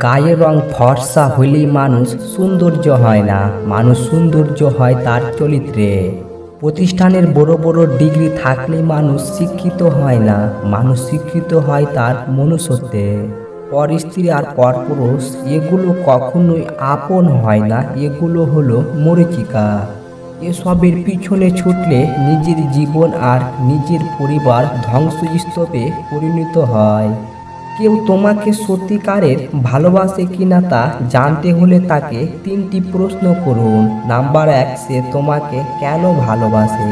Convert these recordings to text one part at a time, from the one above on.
গায়ের রং ফর্সা হলেই মানুষ সৌন্দর্য হয় না, মানুষ সৌন্দর্য হয় তার চরিত্রে। প্রতিষ্ঠানের বড় বড় ডিগ্রি থাকলেই মানুষ শিক্ষিত হয় না, মানুষ শিক্ষিত হয় তার মনুষ্যত্বে। পর স্ত্রী আর পরপুরুষ এগুলো কখনোই আপন হয় না, এগুলো হলো মরীচিকা। এসবের পিছনে ছুটলে নিজের জীবন আর নিজের পরিবার ধ্বংসস্তূপে পরিণত হয়। কেউ তোমাকে সত্যিকারের ভালোবাসে কিনা তা জানতে হলে তাকে 3টি প্রশ্ন করুন। নাম্বার 1, সে তোমাকে কেন ভালোবাসে?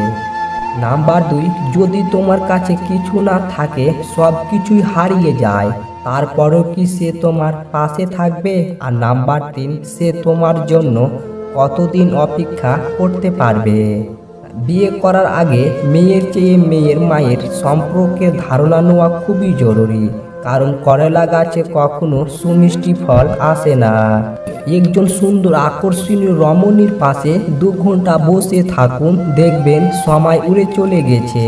নাম্বার 2, যদি তোমার কাছে কিছু না থাকে, সব কিছুই হারিয়ে যায়, তারপরও কি সে তোমার পাশে থাকবে? আর নাম্বার 3, সে তোমার জন্য কতদিন অপেক্ষা করতে পারবে? বিয়ে করার আগে মেয়ের চেয়ে মেয়ের মায়ের সম্পর্কে ধারণা নেওয়া খুবই জরুরি, কারণ করেলা গাছে কখনো সুমিষ্টি ফল আসে না। একজন সুন্দর আকর্ষণীয় রমণীর পাশে 2 ঘন্টা বসে থাকুন, দেখবেন সময় উড়ে চলে গেছে।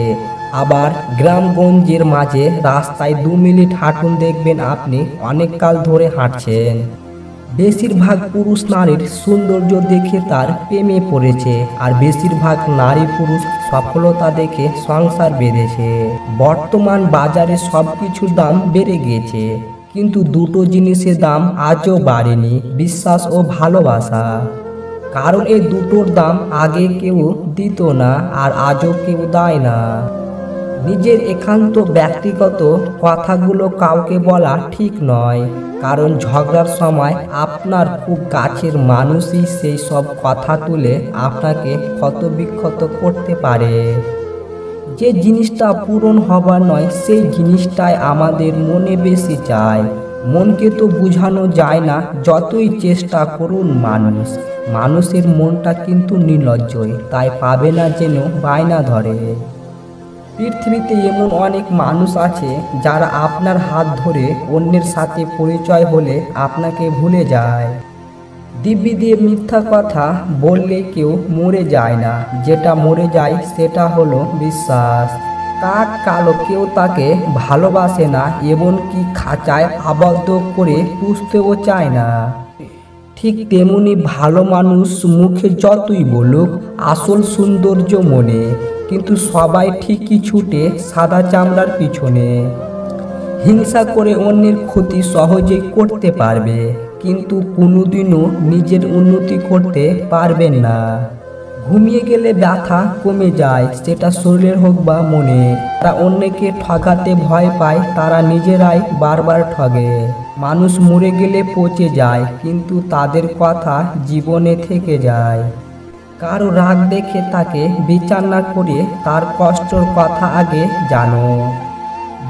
আবার গ্রামগঞ্জের মাঝে রাস্তায় 2 মিনিট হাঁটুন, দেখবেন আপনি অনেক কাল ধরে হাঁটছেন। বেশিরভাগ পুরুষ নারীর সৌন্দর্য দেখে তার প্রেমে পড়েছে, আর বেশিরভাগ নারী পুরুষ সফলতা দেখে সংসার বেঁধেছে। বর্তমান বাজারে সবকিছুর দাম বেড়ে গেছে, কিন্তু দুটো জিনিসের দাম আজও বাড়েনি, বিশ্বাস ও ভালোবাসা। কারণ এই দুটোর দাম আগে কেউ দিত না, আর আজও কেউ দেয় না। নিজের একান্ত ব্যক্তিগত কথাগুলো কাউকে বলা ঠিক নয়, কারণ ঝগড়ার সময় আপনার খুব কাছের মানুষই সেই সব কথা তুলে আপনাকে ক্ষতবিক্ষত করতে পারে। যে জিনিসটা পূরণ হবার নয়, সেই জিনিসটাই আমাদের মনে বেশি চায়। মনকে তো বোঝানো যায় না, যতই চেষ্টা করুন। মানুষের মনটা কিন্তু নির্লজ্জই, তাই পাবে না যেন বায়না ধরে। পৃথিবীতে এমন অনেক মানুষ আছে যারা আপনার হাত ধরে অন্যের সাথে পরিচয় হলে আপনাকে ভুলে যায়। দিব্যি দিয়ে মিথ্যা কথা বললে কেউ মরে যায় না, যেটা মরে যায় সেটা হলো বিশ্বাস। কাক কালো, কেউ তাকে ভালোবাসে না, এমনকি খাঁচায় আবদ্ধ করে পুষতেও চায় না। ঠিক তেমনি ভালো মানুষ মুখে যতই বলুক, আসল সৌন্দর্য মনে। কিন্তু সবাই ঠিকই ছুটে সাদা চামড়ার পিছনে। হিংসা করে অন্যের ক্ষতি সহজেই করতে পারবে, কিন্তু কোনোদিনও নিজের উন্নতি করতে পারবেন না। ঘুমিয়ে গেলে ব্যথা কমে যায়, সেটা শরীরের হোক বা মনে। তারা অন্যকে ঠকাতে ভয় পায়, তারা নিজেরাই বারবার ঠগে। মানুষ মরে গেলে পচে যায়, কিন্তু তাদের কথা জীবনে থেকে যায়। কারো রাগ দেখে তাকে বিচার না করে তার কষ্টের কথা আগে জানো।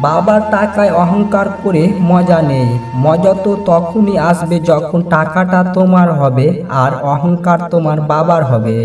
বাবার টাকায় অহংকার করে মজা নেই, মজা তো তখনই আসবে যখন টাকাটা তোমার হবে আর অহংকার তোমার বাবার হবে।